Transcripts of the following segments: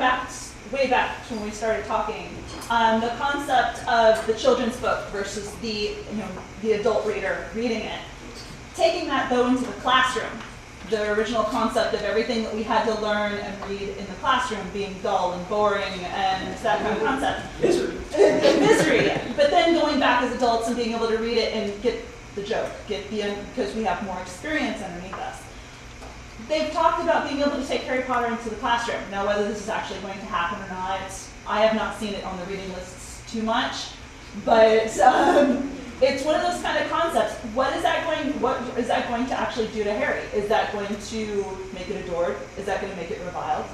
back, way back to when we started talking, the concept of the children's book versus the adult reader reading it. Taking that though into the classroom, the original concept of everything that we had to learn and read in the classroom being dull and boring and that kind of concept. Misery. Misery. But then going back as adults and being able to read it and get the joke, because we have more experience underneath us. They've talked about being able to take Harry Potter into the classroom. Now, whether this is actually going to happen or not, I have not seen it on the reading lists too much, but it's one of those kind of concepts. What is that going to actually do to Harry? Is that going to make it adored? Is that going to make it reviled?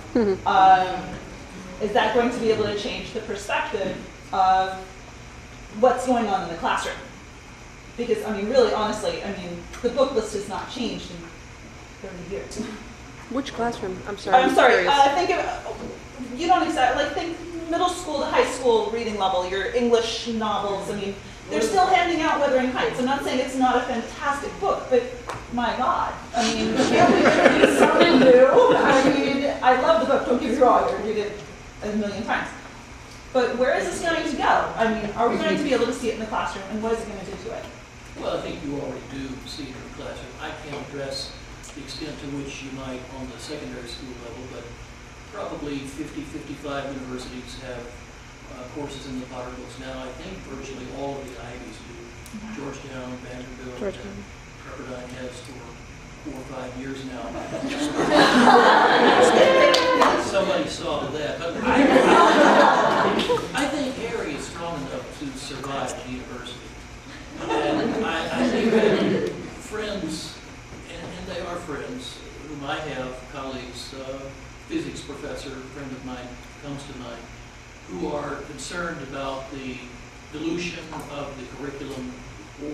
Is that going to be able to change the perspective of what's going on in the classroom? Because, I mean, really, honestly, I mean, the book list has not changed in 30 years. Which classroom? I'm sorry. I'm sorry. curious. Think of, you don't exactly, think middle school to high school reading level, your English novels. I mean, they're still handing out Wuthering Heights. I'm not saying it's not a fantastic book, but my God. I mean, can't we introduce something new? I mean, I love the book, don't get me wrong, I read it a million times. But where is this going to go? I mean, are we going to be able to see it in the classroom, and what is it going to do to it? Well, I think you already do see it in the classroom. I can't address the extent to which you might on the secondary school level, but probably 50, 55 universities have courses in the Potter books now. I think virtually all of the Ivies do. Georgetown, Vanderbilt, and Pepperdine has for 4 or 5 years now. Somebody saw that. But I think Harry is strong enough to survive the university. And I think that friends, and they are friends, whom I have, colleagues, physics professor, a friend of mine comes to mind, who are concerned about the dilution of the curriculum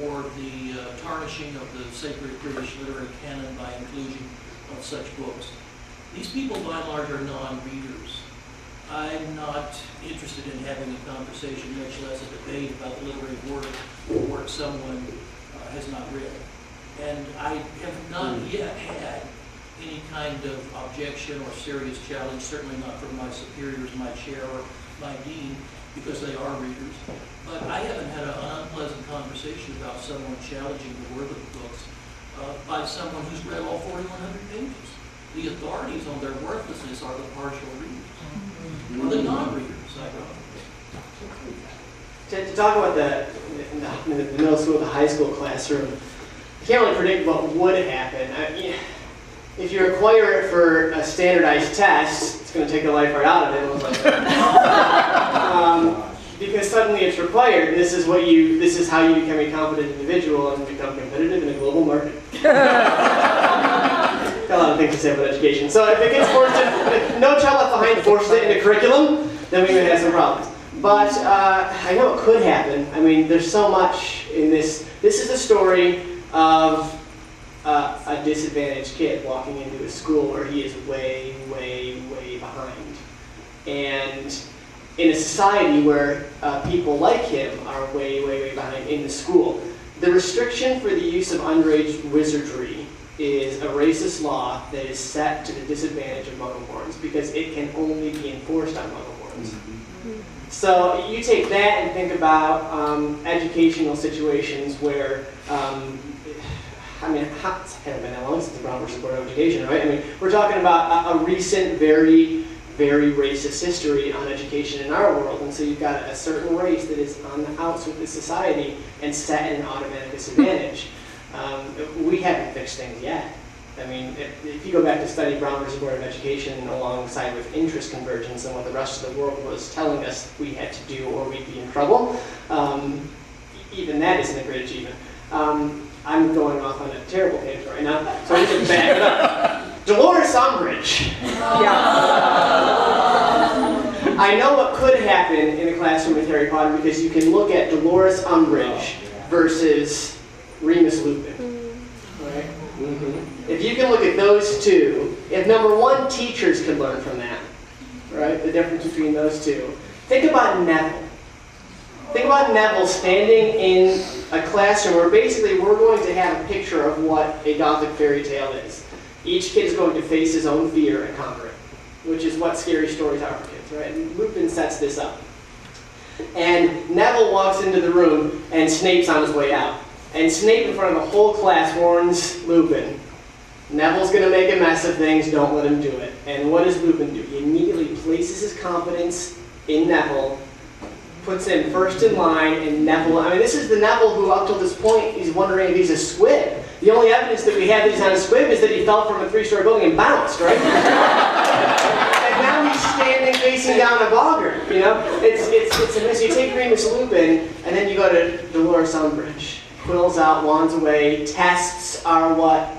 or the tarnishing of the sacred British literary canon by inclusion of such books. These people, by and large, are non-readers. I'm not interested in having a conversation, much less a debate about the literary work or work someone has not read. And I have not yet had any kind of objection or serious challenge, certainly not from my superiors, my chair, or my dean, because they are readers. But I haven't had an unpleasant conversation about someone challenging the worth of the books by someone who's read all 4,100 pages. The authorities on their worthlessness are the partial readers, or the non-readers, ironically. To talk about the middle school, the high school classroom, I can't really predict what would happen. If you require it for a standardized test, it's going to take the life right out of it. Because suddenly it's required. This is how you become a competent individual and become competitive in a global market. Got a lot of things to say about education. So if it gets forced in, No Child Left Behind forces it into curriculum, then we may have some problems. But I know it could happen. I mean, there's so much in this. This is a story of a disadvantaged kid walking into a school where he is way, way, way behind. And in a society where people like him are way, way, way behind in the school, the restriction for the use of underage wizardry is a racist law that is set to the disadvantage of Muggleborns because it can only be enforced on Muggleborns. So you take that and think about educational situations where I mean, it's kind of been that long since the Brown versus Board of Education, right? I mean, we're talking about a recent, very, very racist history on education in our world, and so you've got a certain race that is on the outs with the society and set in an automatic disadvantage. We haven't fixed things yet. I mean, if you go back to study Brown versus Board of Education alongside with interest convergence and what the rest of the world was telling us we had to do or we'd be in trouble, even that isn't a great achievement. I'm going off on a terrible tangent right now, so I need to back it up. Dolores Umbridge. I know what could happen in a classroom with Harry Potter because you can look at Dolores Umbridge versus Remus Lupin. Right? If you can look at those two, if number one, teachers could learn from that, right? The difference between those two. Think about Neville. Think about Neville standing in a classroom where basically we're going to have a picture of what a Gothic fairy tale is. Each kid is going to face his own fear and conquer it. which is what scary stories are for kids, right? And Lupin sets this up. And Neville walks into the room, and Snape's on his way out. And Snape, in front of the whole class, warns Lupin, Neville's going to make a mess of things, don't let him do it. And what does Lupin do? He immediately places his confidence in Neville, puts him first in line, and Neville, I mean, this is the Neville who, up till this point, he's wondering if he's a squib. The only evidence that we have that he's not a squib is that he fell from a 3-story building and bounced, right? And now he's standing facing down a boggart, you know? It's a mess. You take Remus Lupin, and then you go to Dolores Umbridge. Quills out, wands away. Tests are what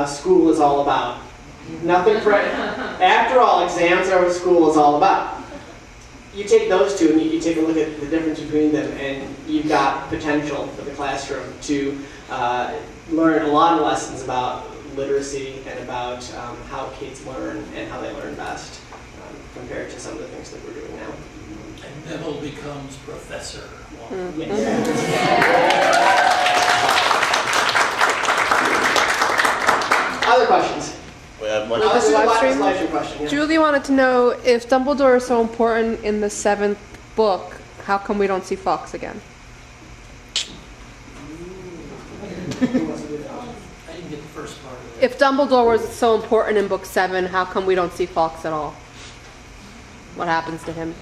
school is all about. Nothing. After all, exams are what school is all about. You take those two and you take a look at the difference between them, and you've got potential for the classroom to learn a lot of lessons about literacy and about how kids learn and how they learn best compared to some of the things that we're doing now. And Neville becomes Professor. Yes. Other questions? We have one. This is a live stream? live stream question. Yeah. Julie wanted to know if Dumbledore is so important in the 7th book, how come we don't see Fawkes again? I didn't get the first part of it. If Dumbledore was so important in book 7, how come we don't see Fawkes at all? What happens to him?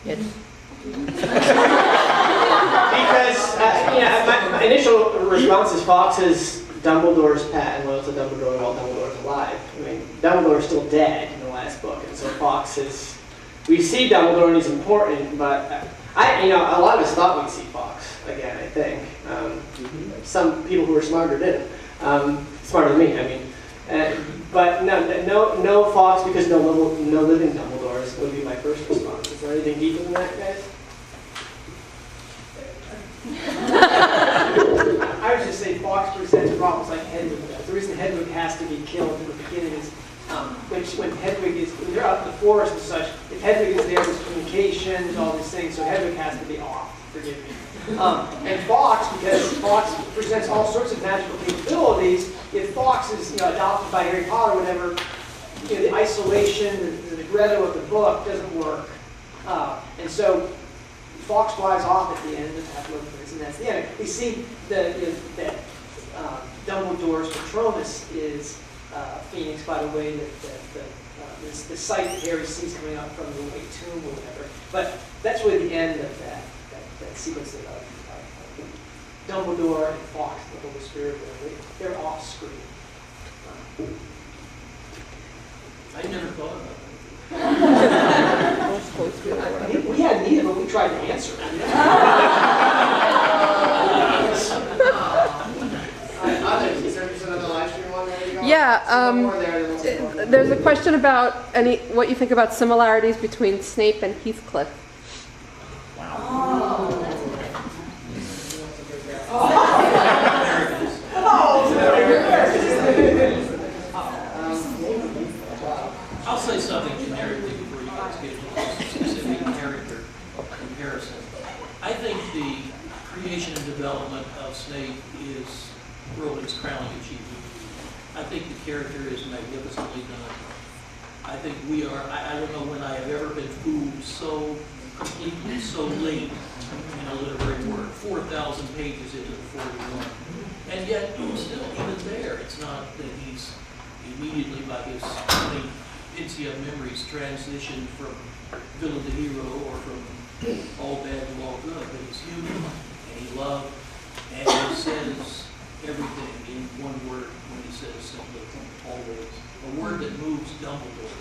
Because, my initial response is Fawkes is Dumbledore's pet and loyal to Dumbledore while Dumbledore's alive. I mean, Dumbledore's still dead in the last book, and so Fawkes is... We see Dumbledore and he's important, but a lot of us thought we'd see Fawkes again, I think. Some people who were smarter didn't. Smarter than me, I mean. But no Fawkes because no living Dumbledores would be my first response. Is there anything deeper than that, guys? I would just say Fawkes presents problems like Hedwig does. The reason Hedwig has to be killed in the beginning is when Hedwig is, when they're out in the forest and such, if Hedwig is there, there's communication, there's all these things, so Hedwig has to be off, forgive me. And Fawkes, because Fawkes presents all sorts of magical capabilities, if Fawkes is adopted by Harry Potter or whatever, the isolation, the Greta of the book doesn't work. And so Fawkes flies off at the end, and that's the end. We see that Dumbledore's Patronus is Phoenix, by the way, the sight that Harry sees coming out from the White Tomb or whatever. But that's really the end of that sequence of Dumbledore and Fawkes, the Holy Spirit, they're off screen. I never thought about that. We hadn't either, but we tried to answer it. Is there another live stream one? There you go. Yeah, One more there, then we'll take one. there's a question about what you think about similarities between Snape and Heathcliff. I'll say something generically before you guys get to the specific character comparison. I think the creation and development of Snape is Rowling's crowning achievement. I think the character is magnificently done. I think we are, I don't know when I have ever been fooled so completely, so late in a literary work. 4,000 pages into the 41. And yet, still, even there, it's not that he's immediately, by his instant memories, transitioned from villain to hero or from all bad to all good. But he's human, and he loved, and he says everything in one word when he says simply, always. A word that moves Dumbledore.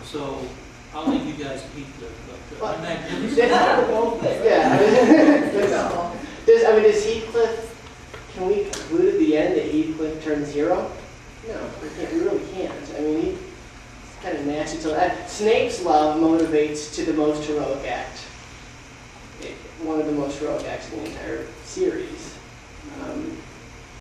So, I'll leave you guys to Heathcliff, but magnificent. Does Heathcliff, can we conclude at the end that Heathcliff turns hero? No, we really can't. I mean, he's kind of nasty. Snape's love motivates to the most heroic act. One of the most heroic acts in the entire series.